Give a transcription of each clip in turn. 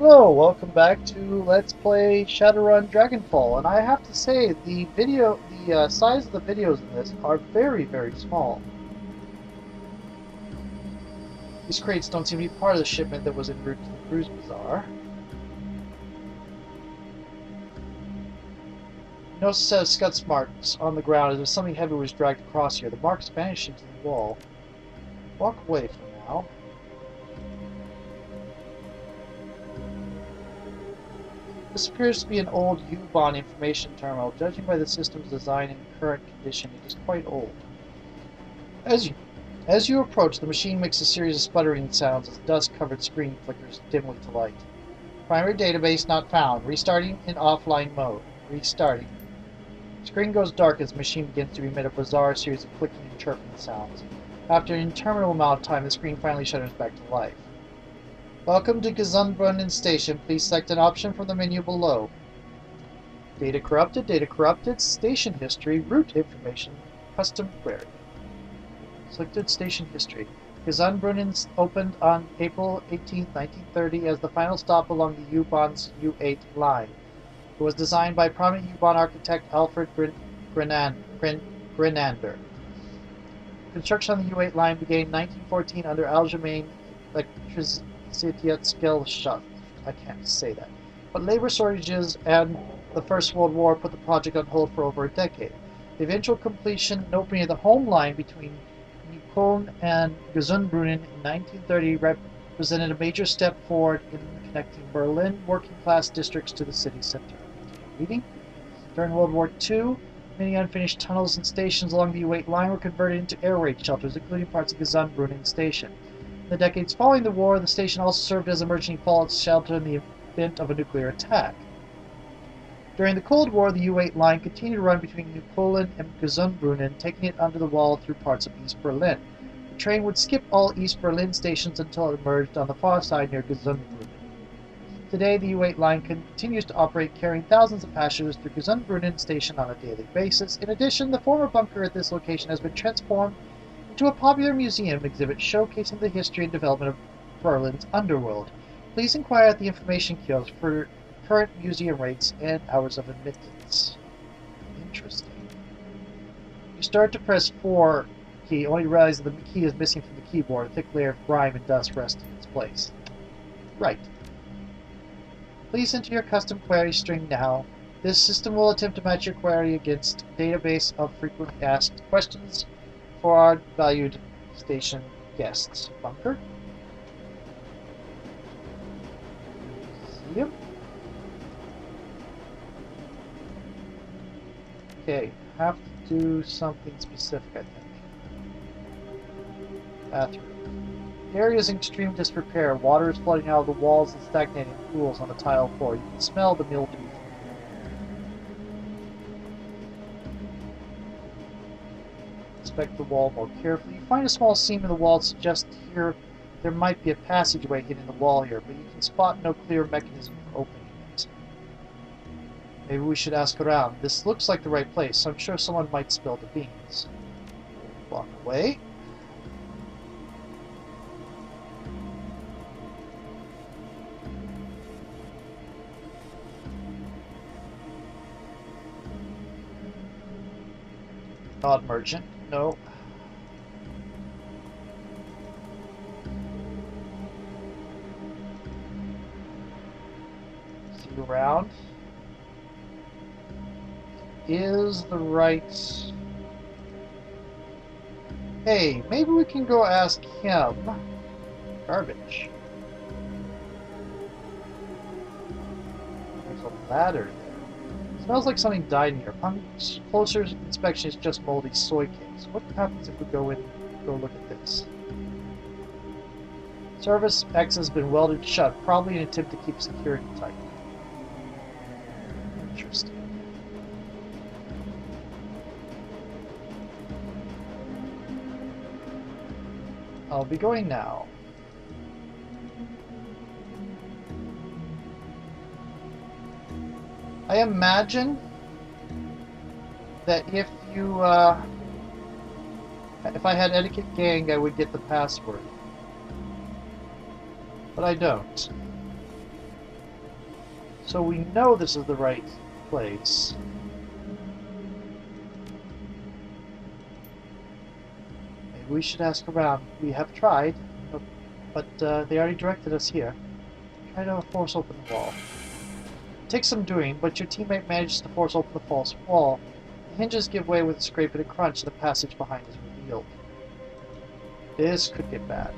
Hello, welcome back to Let's Play Shadowrun Dragonfall, and I have to say the size of the videos in this are very small. These crates don't seem to be part of the shipment that was en route to the cruise bazaar. You notice a set of scuffs marks on the ground as if something heavy was dragged across here. The marks vanish into the wall. Walk away for now. This appears to be an old U-Bahn information terminal. Judging by the system's design and current condition, it is quite old. As you approach, the machine makes a series of sputtering sounds as the dust-covered screen flickers dimly to light. Primary database not found. Restarting in offline mode. Restarting. The screen goes dark as the machine begins to emit a bizarre series of clicking and chirping sounds. After an interminable amount of time, the screen finally shudders back to life. Welcome to Gesundbrunnen Station. Please select an option from the menu below. Data corrupted, station history, route information, custom query. Selected station history. Gesundbrunnen opened on April 18, 1930 as the final stop along the U-Bahn's U8 line. It was designed by prominent U-Bahn architect Alfred Grenander. Construction on the U8 line began in 1914 under Allgemeine Electricitätsgesellschaft. I can't say that. But labor shortages and the First World War put the project on hold for over a decade. The eventual completion and opening of the home line between Neukölln and Gesundbrunnen in 1930 represented a major step forward in connecting Berlin working-class districts to the city center. Reading. During World War II, many unfinished tunnels and stations along the U8 line were converted into air raid shelters, including parts of Gesundbrunnen station. In the decades following the war, the station also served as an emergency fallout shelter in the event of a nuclear attack. During the Cold War, the U8 line continued to run between Neukölln and Gesundbrunnen, taking it under the wall through parts of East Berlin. The train would skip all East Berlin stations until it emerged on the far side near Gesundbrunnen. Today, the U8 line continues to operate, carrying thousands of passengers through Gesundbrunnen station on a daily basis. In addition, the former bunker at this location has been transformed into a popular museum exhibit showcasing the history and development of Berlin's underworld. Please inquire at the information kiosk for current museum rates and hours of admittance. Interesting. You start to press 4 key, only to realize that the key is missing from the keyboard. A thick layer of grime and dust rests in its place. Right. Please enter your custom query string now. This system will attempt to match your query against a database of frequently asked questions for our valued station guests. Bunker. Museum. Okay, have to do something specific, I think. Bathroom. The area is in extreme disrepair. Water is flooding out of the walls and stagnating pools on the tile floor. You can smell the mildew. Inspect the wall more carefully. You find a small seam in the wall that suggests here there might be a passageway hidden in the wall here, but you can spot no clear mechanism for opening it. Maybe we should ask around. This looks like the right place, so I'm sure someone might spill the beans. Walk away. Odd merchant. No. See around. Is the right... Hey, maybe we can go ask him. Garbage. There's a ladder there. Smells like something died in here. Upon closer inspection, it's just moldy soy cakes. What happens if we go look at this? Service X has been welded shut, probably in an attempt to keep security tight. Interesting. I'll be going now. I imagine that if I had Etiquette Gang, I would get the password. But I don't. So we know this is the right place. Maybe we should ask around. We have tried, but they already directed us here. Try to force open the wall. It takes some doing, but your teammate manages to force open the false wall. The hinges give way with a scrape and a crunch, and the passage behind is revealed. This could get bad.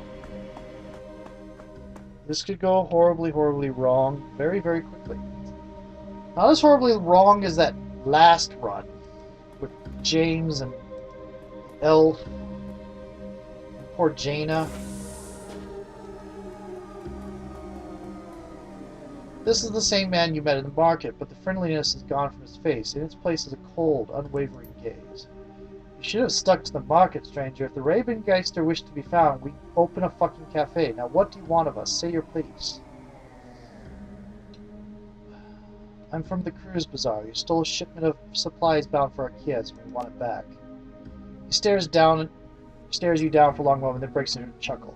This could go horribly, horribly wrong very, very quickly. Not as horribly wrong as that last run with James and Elf and poor Jaina. This is the same man you met in the market, but the friendliness is gone from his face. In its place is a cold, unwavering gaze. You should have stuck to the market, stranger. If the Ravengeister wished to be found, we'd open a fucking cafe. Now what do you want of us? Say your please. I'm from the Cruise Bazaar. You stole a shipment of supplies bound for our kids, and we want it back. He stares you down for a long moment, then breaks into a chuckle.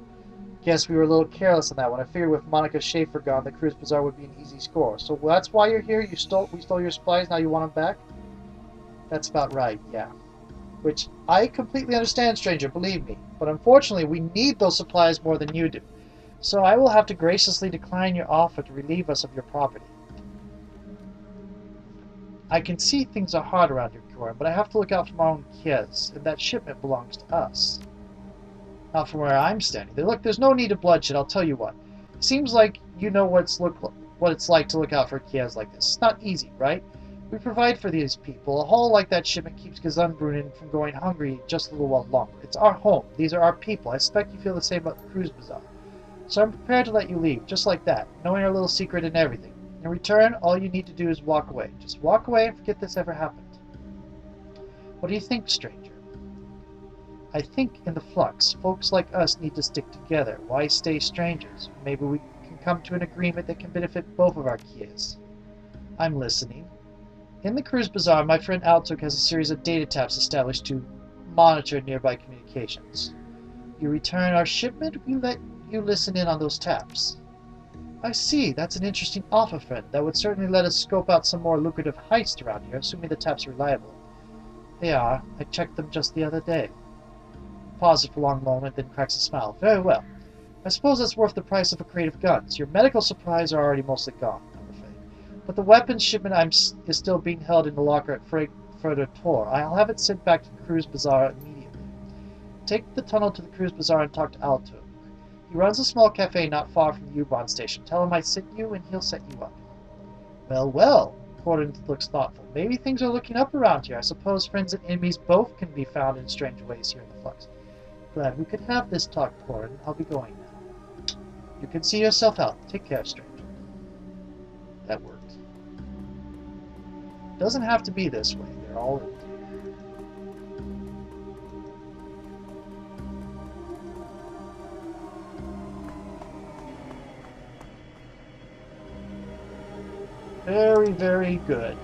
Guess we were a little careless on that one. I figured with Monica Schaefer gone, the Cruise Bazaar would be an easy score. So that's why you're here? We stole your supplies, now you want them back? That's about right, yeah. Which I completely understand, stranger, believe me. But unfortunately, we need those supplies more than you do. So I will have to graciously decline your offer to relieve us of your property. I can see things are hard around here, Corin, but I have to look out for my own kids, and that shipment belongs to us. Not from where I'm standing. Look, there's no need of bloodshed, I'll tell you what. It seems like you know what it's like to look out for kids like this. It's not easy, right? We provide for these people. A haul like that shipment keeps Gesundbrunnen from going hungry just a little while longer. It's our home. These are our people. I expect you feel the same about the Cruise Bazaar. So I'm prepared to let you leave, just like that, knowing our little secret and everything. In return, all you need to do is walk away. Just walk away and forget this ever happened. What do you think, stranger? I think in the flux, folks like us need to stick together. Why stay strangers? Maybe we can come to an agreement that can benefit both of our kids. I'm listening. In the Cruise Bazaar, my friend Altuk has a series of data taps established to monitor nearby communications. You return our shipment, we let you listen in on those taps. I see. That's an interesting offer, friend. That would certainly let us scope out some more lucrative heists around here, assuming the taps are reliable. They are. I checked them just the other day. Pauses for a long moment, then cracks a smile. Very well. I suppose that's worth the price of a crate of guns. Your medical supplies are already mostly gone, I'm afraid. But the weapons shipment is still being held in the locker at Frankfurter Tor. I'll have it sent back to the Cruise Bazaar immediately. Take the tunnel to the Cruise Bazaar and talk to Alto. He runs a small cafe not far from the U-Bahn station. Tell him I sent you, and he'll set you up. Well, well. Gordon looks thoughtful. Maybe things are looking up around here. I suppose friends and enemies both can be found in strange ways here in the Flux. Glad we could have this talk, Gordon. I'll be going now. You can see yourself out. Take care, stranger. That worked. Doesn't have to be this way. They're all in. Very, very good.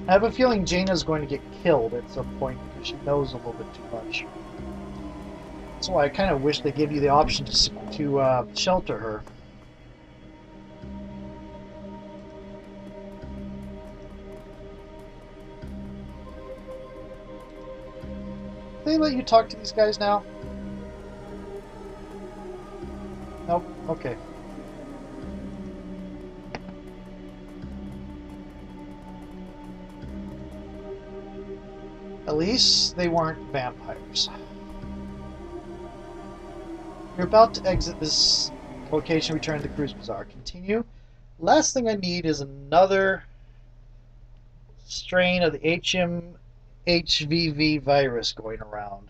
I have a feeling Jaina's going to get killed at some point because she knows a little bit too much. That's why I kind of wish they give you the option to shelter her. They let you talk to these guys now? Nope. Okay. At least they weren't vampires. You're about to exit this location, return to the Cruise Bazaar. Continue. Last thing I need is another strain of the HMHVV virus going around.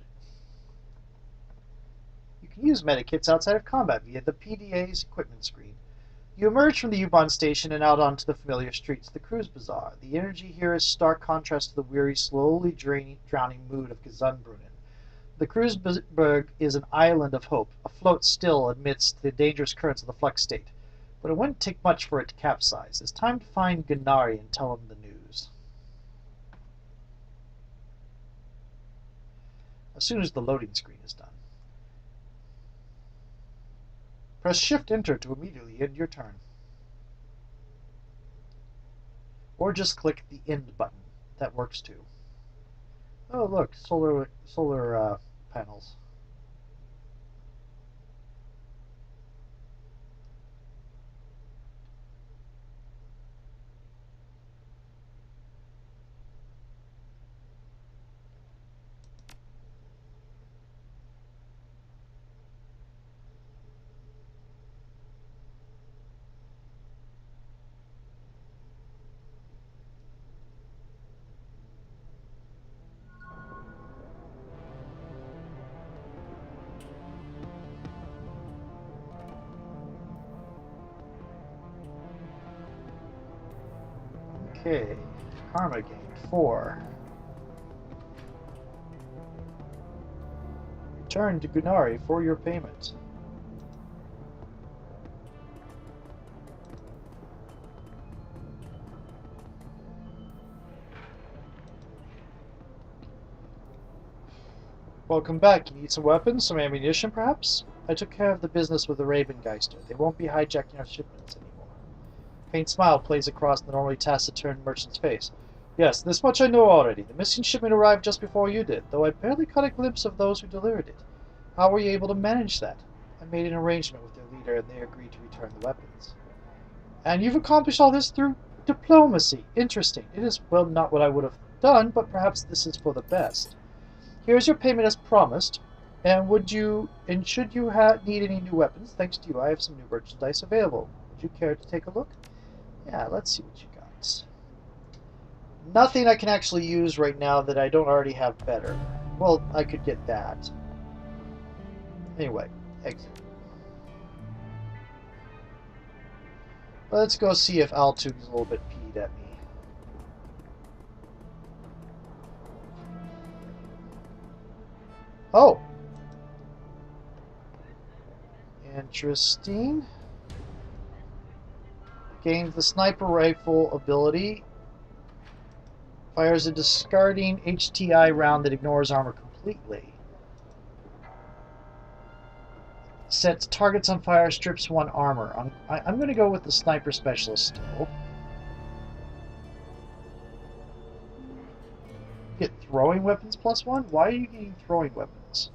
You can use medikits outside of combat via the PDA's equipment screen. You emerge from the U-Bahn station and out onto the familiar streets of the Cruise Bazaar. The energy here is stark contrast to the weary, slowly drowning mood of Gesundbrunnen. The Cruiseberg is an island of hope, afloat still amidst the dangerous currents of the Flux state. But it wouldn't take much for it to capsize. It's time to find Gennari and tell him the news. as soon as the loading screen is done. Press Shift-Enter to immediately end your turn. Or just click the End button. That works too. Oh, look, solar panels. Okay, karma gained 4. Return to Gunari for your payment. Welcome back. You need some weapons, some ammunition, perhaps? I took care of the business with the Ravengeister. They won't be hijacking our shipments anymore. A faint smile plays across the normally taciturn merchant's face. Yes, this much I know already. The missing shipment arrived just before you did, though I barely caught a glimpse of those who delivered it. How were you able to manage that? I made an arrangement with their leader, and they agreed to return the weapons. And you've accomplished all this through diplomacy. Interesting. It is, well, not what I would have done, but perhaps this is for the best. Here's your payment as promised, and should you need any new weapons, thanks to you, I have some new merchandise available. Would you care to take a look? Yeah, let's see what you got. Nothing I can actually use right now that I don't already have better. Well, I could get that. Anyway, exit. Let's go see if Altug's a little bit peed at me. Oh! Interesting. Gains the sniper rifle ability. Fires a discarding HTI round that ignores armor completely. Sets targets on fire, strips 1 armor. I'm going to go with the sniper specialist still. Get throwing weapons +1? Why are you getting throwing weapons?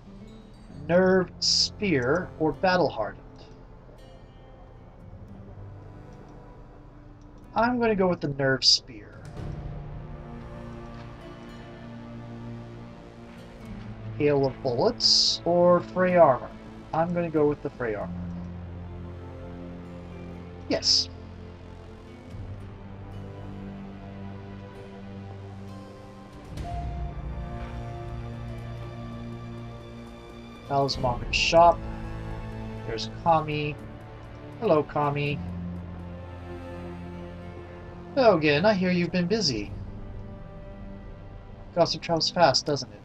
Nerve spear or battle hardened. I'm going to go with the nerve spear. Hail of bullets or fray armor. I'm going to go with the fray armor. Yes. Talisman's shop. There's Kami. Hello, Kami. Hello again. I hear you've been busy. Gossip travels fast, doesn't it?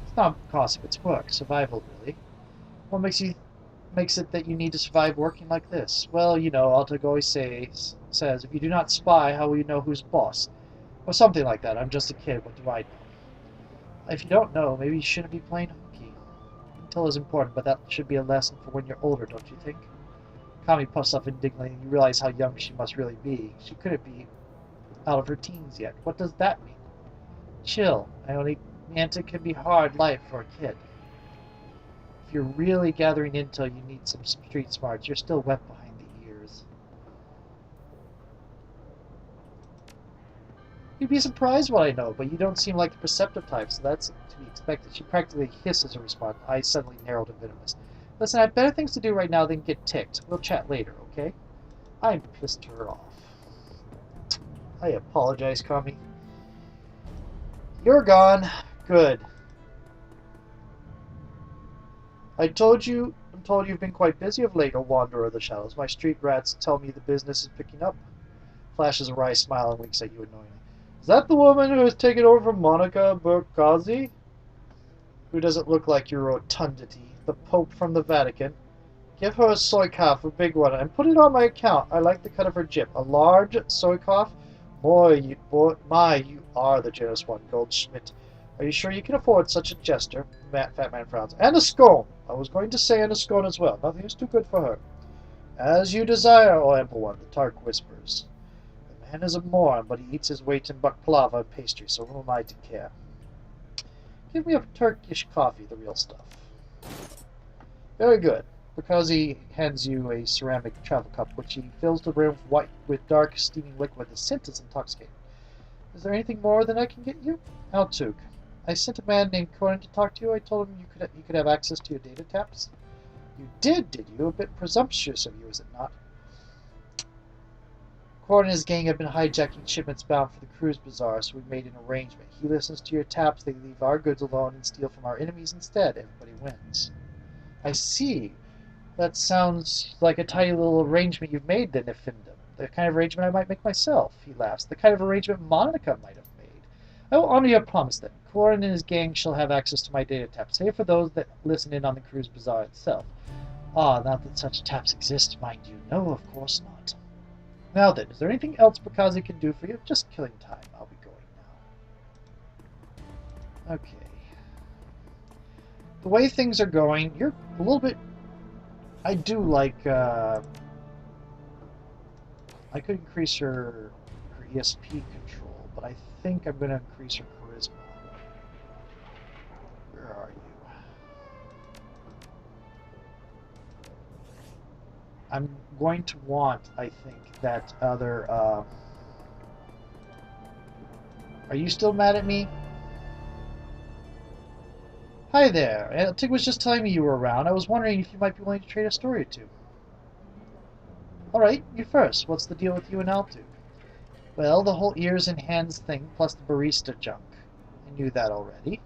It's not gossip, it's work. Survival, really. What makes it that you need to survive working like this? Well, you know, Altug always says, if you do not spy, how will you know who's boss? Or something like that. I'm just a kid. What do I know? If you don't know, maybe you shouldn't be playing hooky. Intel is important, but that should be a lesson for when you're older, don't you think? Kami puffs up indignantly, and you realize how young she must really be. She couldn't be out of her teens yet. What does that mean? Chill. It can be hard life for a kid. If you're really gathering intel, you need some street smarts. You're still wet behind the ears. You'd be surprised what I know, but you don't seem like the perceptive type, so that's to be expected. She practically hisses a response, eyes suddenly narrowed and venomous. Listen, I have better things to do right now than get ticked. We'll chat later, okay? I pissed her off. I apologize, Kami. You're gone. Good. I'm told you've been quite busy of late, O Wanderer of the Shadows. My street rats tell me the business is picking up. Flashes a wry smile and winks at you annoyingly. Is that the woman who has taken over from Monica Burkazi? Who doesn't look like your rotundity? The Pope from the Vatican. Give her a soy-calf, a big one, and put it on my account. I like the cut of her jib. A large soy-calf? You are the generous one, Goldschmidt. Are you sure you can afford such a gesture? Fat Man frowns. And a scone! I was going to say and a scone as well. Nothing is too good for her. As you desire, O Ample One, the Tark whispers. The man is a moron, but he eats his weight in baklava and pastry, so who am I to care? Give me a Turkish coffee, the real stuff. Very good. Because he hands you a ceramic travel cup, which he fills the rim with dark, steaming liquid. The scent is intoxicating. Is there anything more that I can get you? Altuk. I sent a man named Conan to talk to you. I told him you could have access to your data taps. You did you? A bit presumptuous of you, is it not? Conan and his gang have been hijacking shipments bound for the cruise bazaar, so we made an arrangement. He listens to your taps, they leave our goods alone and steal from our enemies instead. Everybody wins. I see. That sounds like a tiny little arrangement you've made, then, Effindom. The kind of arrangement I might make myself, he laughs. The kind of arrangement Monica might have made. I will honor your promise, then. Corin and his gang shall have access to my data taps, save for those that listen in on the cruise bazaar itself. Ah, not that such taps exist, mind you. No, of course not. Now then, is there anything else Bakazi can do for you? Just killing time. I'll be going now. Okay. The way things are going, you're a little bit... I do like, I could increase her ESP control, but I think I'm going to increase her charisma. Where are you? I'm going to want, I think, that other, Are you still mad at me? Hi there. Tig was just telling me you were around. I was wondering if you might be willing to trade a story or two. Alright, you first. What's the deal with you and Altu? Well, the whole ears and hands thing, plus the barista junk. I knew that already.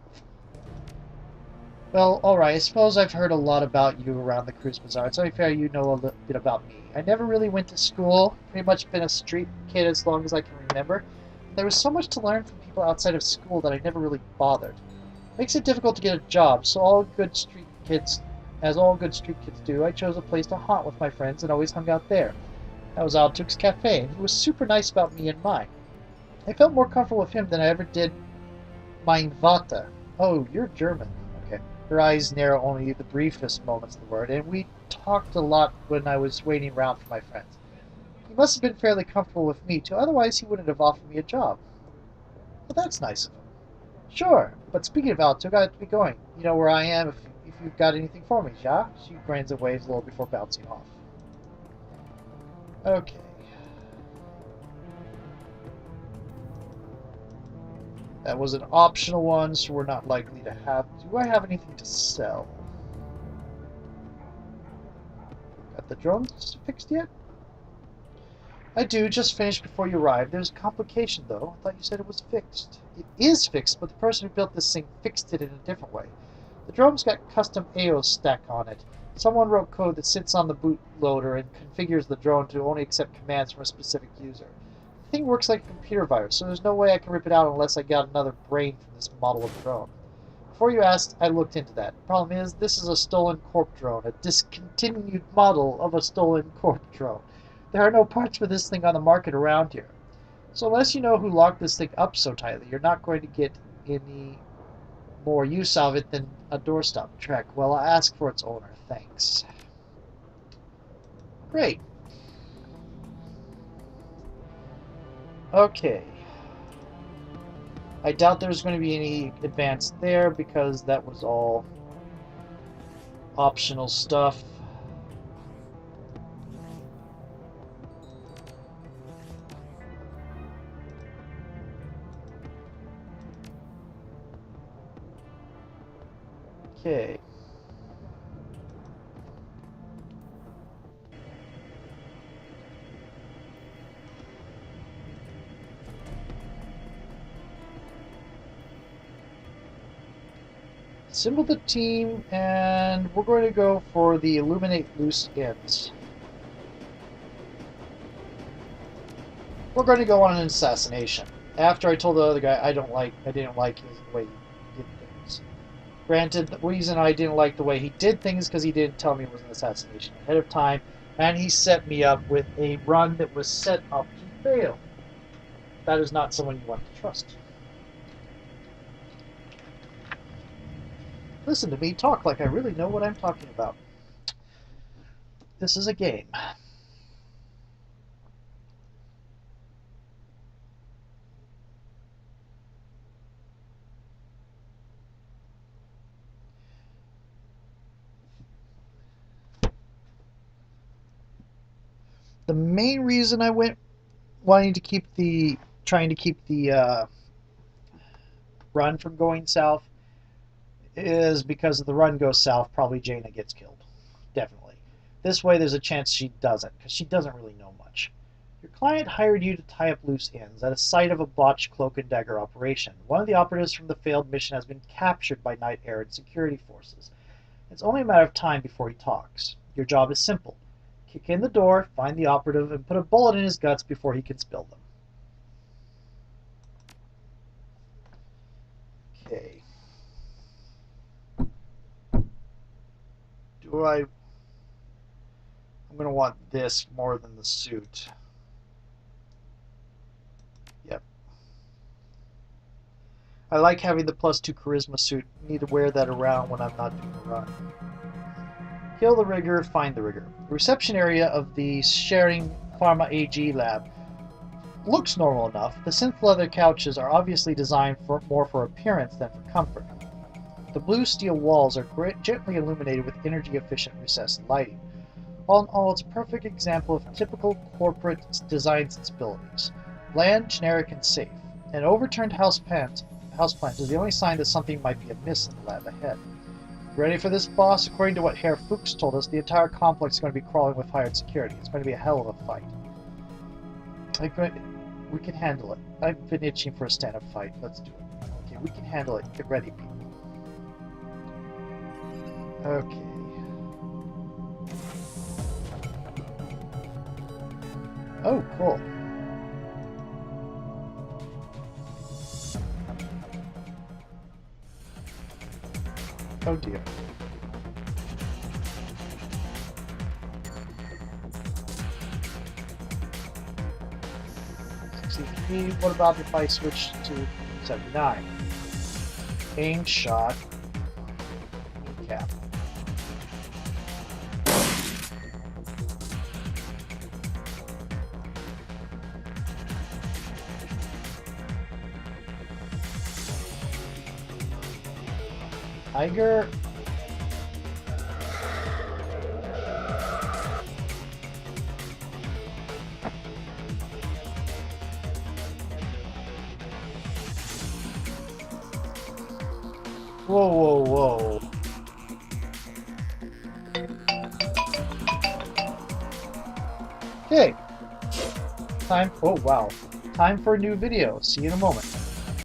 Well, alright, I suppose I've heard a lot about you around the cruise bazaar. It's only fair you know a little bit about me. I never really went to school. Pretty much been a street kid as long as I can remember. There was so much to learn from people outside of school that I never really bothered. Makes it difficult to get a job, so as all good street kids do, I chose a place to haunt with my friends and always hung out there. That was Altuk's Cafe, and he was super nice about me and mine. I felt more comfortable with him than I ever did mein Vater. Oh, you're German. Okay. Her eyes narrow only the briefest moments of the word, and we talked a lot when I was waiting around for my friends. He must have been fairly comfortable with me, too, otherwise he wouldn't have offered me a job. Well, that's nice of him. Sure, but speaking of Altuk, I have to be going. You know where I am if you've got anything for me, ja? She grins and waves a little before bouncing off. Okay. That was an optional one, so we're not likely to have... Do I have anything to sell? Got the drones fixed yet? I do, just finished before you arrived. There's a complication, though. I thought you said it was fixed. It is fixed, but the person who built this thing fixed it in a different way. The drone's got custom AO stack on it. Someone wrote code that sits on the bootloader and configures the drone to only accept commands from a specific user. The thing works like a computer virus, so there's no way I can rip it out unless I got another brain from this model of drone. Before you asked, I looked into that. The problem is, this is a stolen corp drone, a discontinued model of a stolen corp drone. There are no parts for this thing on the market around here. So unless you know who locked this thing up so tightly, you're not going to get any more use of it than a doorstop track. Well, I'll ask for its owner. Thanks. Great. Okay. I doubt there's going to be any advance there because that was all optional stuff. Okay. Assemble the team, and we're going to go for the Illuminate Loose Ends. We're going to go on an assassination. After I told the other guy I didn't like the way he did things. Granted, the reason I didn't like the way he did things because he didn't tell me it was an assassination ahead of time, and he set me up with a run that was set up to fail. That is not someone you want to trust. Listen to me talk like I really know what I'm talking about. This is a game. The main reason I went trying to keep the run from going south is because if the run goes south, probably Jaina gets killed. Definitely. This way, there's a chance she doesn't, because she doesn't really know much. Your client hired you to tie up loose ends at a site of a botched cloak and dagger operation. One of the operatives from the failed mission has been captured by Knight Errant security forces. It's only a matter of time before he talks. Your job is simple. Kick in the door, find the operative, and put a bullet in his guts before he can spill them. Okay. I'm going to want this more than the suit. Yep. I like having the +2 charisma suit. Need to wear that around when I'm not doing a run. Kill the rigger, find the rigger. The reception area of the Sharing Pharma AG lab looks normal enough. The synth leather couches are obviously designed more for appearance than for comfort. The blue steel walls are gently illuminated with energy-efficient recessed lighting. All in all, it's a perfect example of typical corporate design sensibilities. Bland, generic, and safe. An overturned houseplant is the only sign that something might be amiss in the lab ahead. Ready for this, boss? According to what Herr Fuchs told us, the entire complex is going to be crawling with hired security. It's going to be a hell of a fight. We can handle it. I've been itching for a stand-up fight. Let's do it. Okay, we can handle it. Get ready, people. Okay. Oh, cool. Oh dear. What about if I switch to 79? Aim, shot, cap. Tiger. Whoa, whoa, whoa. Okay. Oh, wow. Time for a new video. See you in a moment.